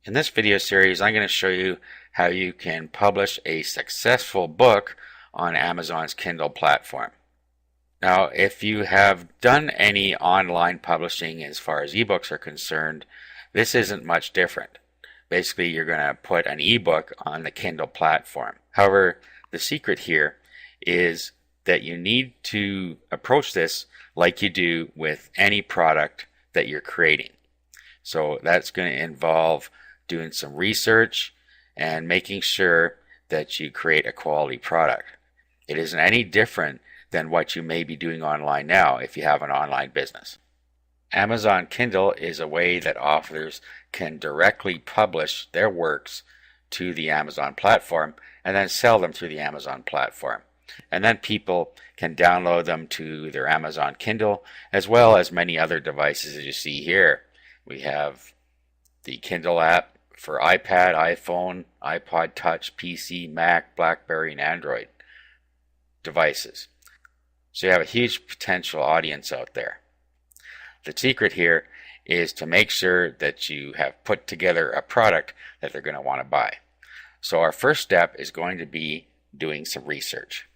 In this video series, I'm going to show you how you can publish a successful book on Amazon's Kindle platform. Now, if you have done any online publishing as far as ebooks are concerned, this isn't much different. Basically, you're going to put an ebook on the Kindle platform. However, the secret here is that you need to approach this like you do with any product that you're creating. So that's going to involve doing some research and making sure that you create a quality product. It isn't any different than what you may be doing online now if you have an online business. Amazon Kindle is a way that authors can directly publish their works to the Amazon platform and then sell them through the Amazon platform. And then people can download them to their Amazon Kindle as well as many other devices as you see here. We have the Kindle app for iPad, iPhone, iPod Touch, PC, Mac, BlackBerry, and Android devices. So you have a huge potential audience out there. The secret here is to make sure that you have put together a product that they're going to want to buy. So our first step is going to be doing some research.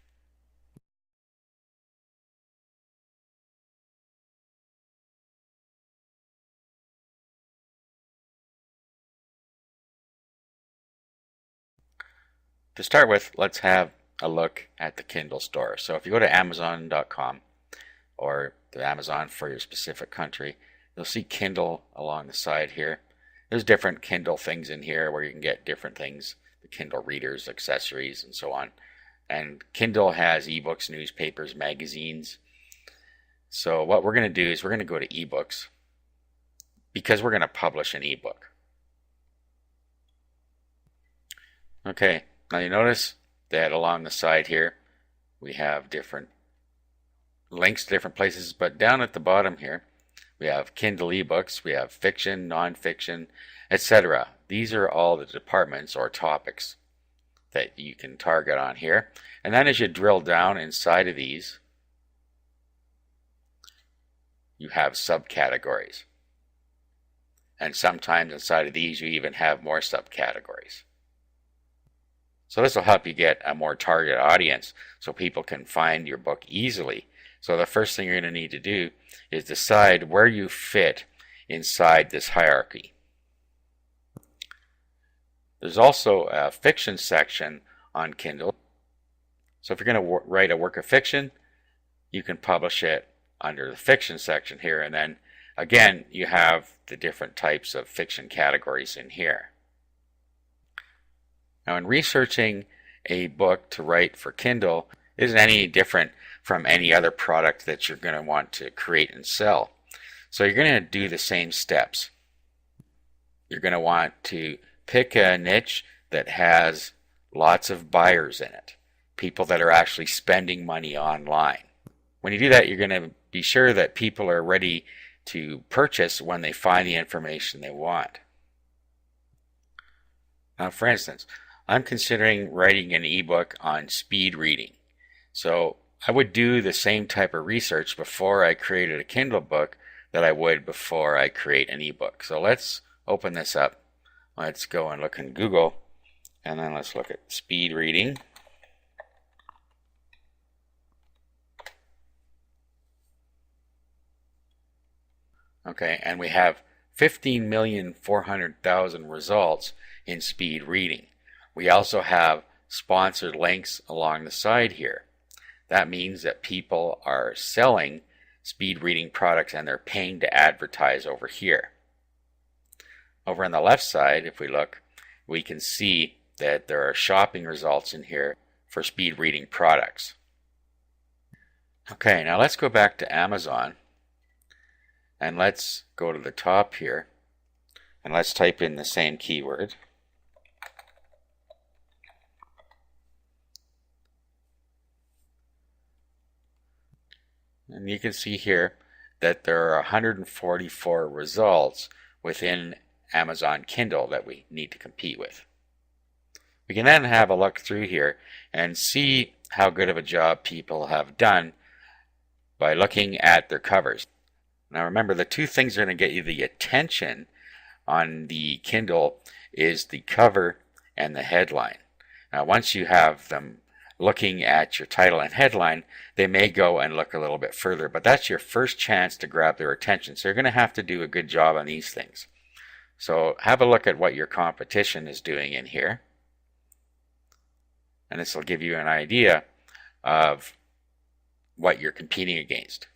To start with, let's have a look at the Kindle store. So if you go to Amazon.com or the Amazon for your specific country, you'll see Kindle along the side here. There's different Kindle things in here where you can get different things, the Kindle readers, accessories, and so on. And Kindle has ebooks, newspapers, magazines. So what we're going to do is we're going to go to ebooks because we're going to publish an ebook. Okay. Now you notice that along the side here we have different links to different places, but down at the bottom here we have Kindle ebooks, we have fiction, non-fiction, etc. These are all the departments or topics that you can target on here. And then as you drill down inside of these, you have subcategories. And sometimes inside of these you even have more subcategories. So this will help you get a more targeted audience so people can find your book easily. So the first thing you're going to need to do is decide where you fit inside this hierarchy. There's also a fiction section on Kindle. So if you're going to write a work of fiction, you can publish it under the fiction section here. And then again, you have the different types of fiction categories in here. Now, in researching a book to write for Kindle isn't any different from any other product that you're going to want to create and sell. So you're going to do the same steps. You're going to want to pick a niche that has lots of buyers in it, people that are actually spending money online. When you do that, you're going to be sure that people are ready to purchase when they find the information they want. Now, for instance, I'm considering writing an ebook on speed reading. So I would do the same type of research before I created a Kindle book that I would before I create an ebook. So let's open this up. Let's go and look in Google, and then let's look at speed reading. Okay, and we have 15,400,000 results in speed reading. We also have sponsored links along the side here. That means that people are selling speed reading products and they're paying to advertise over here. Over on the left side, if we look, we can see that there are shopping results in here for speed reading products. Okay, now let's go back to Amazon and let's go to the top here and let's type in the same keyword. And you can see here that there are 144 results within Amazon Kindle that we need to compete with. We can then have a look through here and see how good of a job people have done by looking at their covers. Now remember, the two things that are going to get you the attention on the Kindle is the cover and the headline. Now, once you have them looking at your title and headline, they may go and look a little bit further, but that's your first chance to grab their attention. So you're going to have to do a good job on these things. So have a look at what your competition is doing in here. And this will give you an idea of what you're competing against.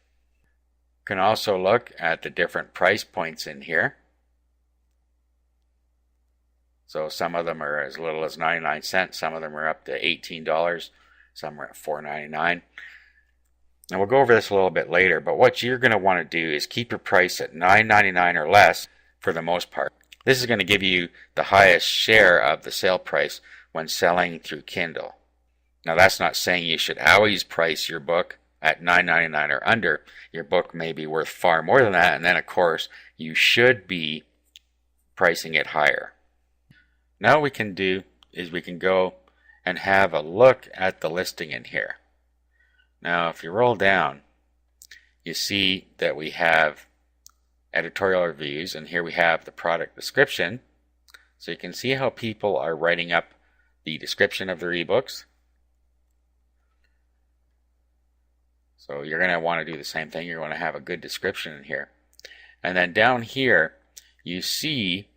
You can also look at the different price points in here. So some of them are as little as 99 cents, some of them are up to $18, some are at $4.99. And we'll go over this a little bit later, but what you're going to want to do is keep your price at $9.99 or less for the most part. This is going to give you the highest share of the sale price when selling through Kindle. Now, that's not saying you should always price your book at $9.99 or under. Your book may be worth far more than that, and then of course you should be pricing it higher. Now what we can do is we can go and have a look at the listing in here. Now if you roll down, you see that we have editorial reviews, and here we have the product description. So you can see how people are writing up the description of their ebooks. So you're going to want to do the same thing. You're going to have a good description in here. And then down here you see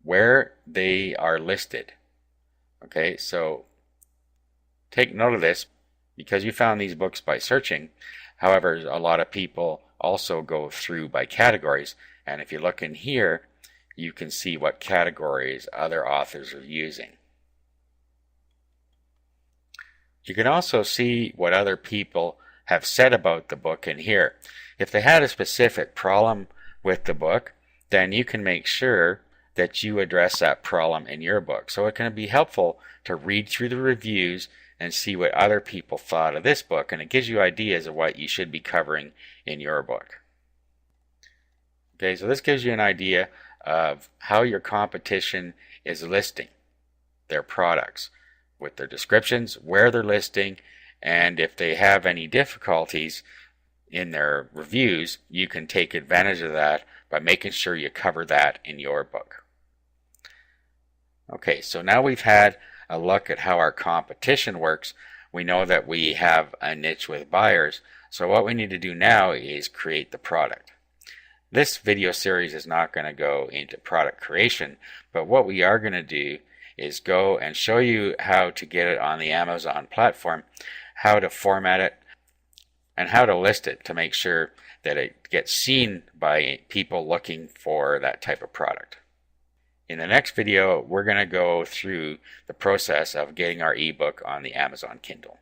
where they are listed. Okay, so take note of this because you found these books by searching. However, a lot of people also go through by categories, and if you look in here you can see what categories other authors are using. You can also see what other people have said about the book in here. If they had a specific problem with the book, then you can make sure that you address that problem in your book. So it can be helpful to read through the reviews and see what other people thought of this book, and it gives you ideas of what you should be covering in your book. Okay, so this gives you an idea of how your competition is listing their products, with their descriptions, where they're listing, and if they have any difficulties in their reviews, you can take advantage of that by making sure you cover that in your book. Okay, so now we've had a look at how our competition works. We know that we have a niche with buyers, so what we need to do now is create the product. This video series is not going to go into product creation, but what we are going to do is go and show you how to get it on the Amazon platform, how to format it, and how to list it to make sure that it gets seen by people looking for that type of product. In the next video, we're going to go through the process of getting our ebook on the Amazon Kindle.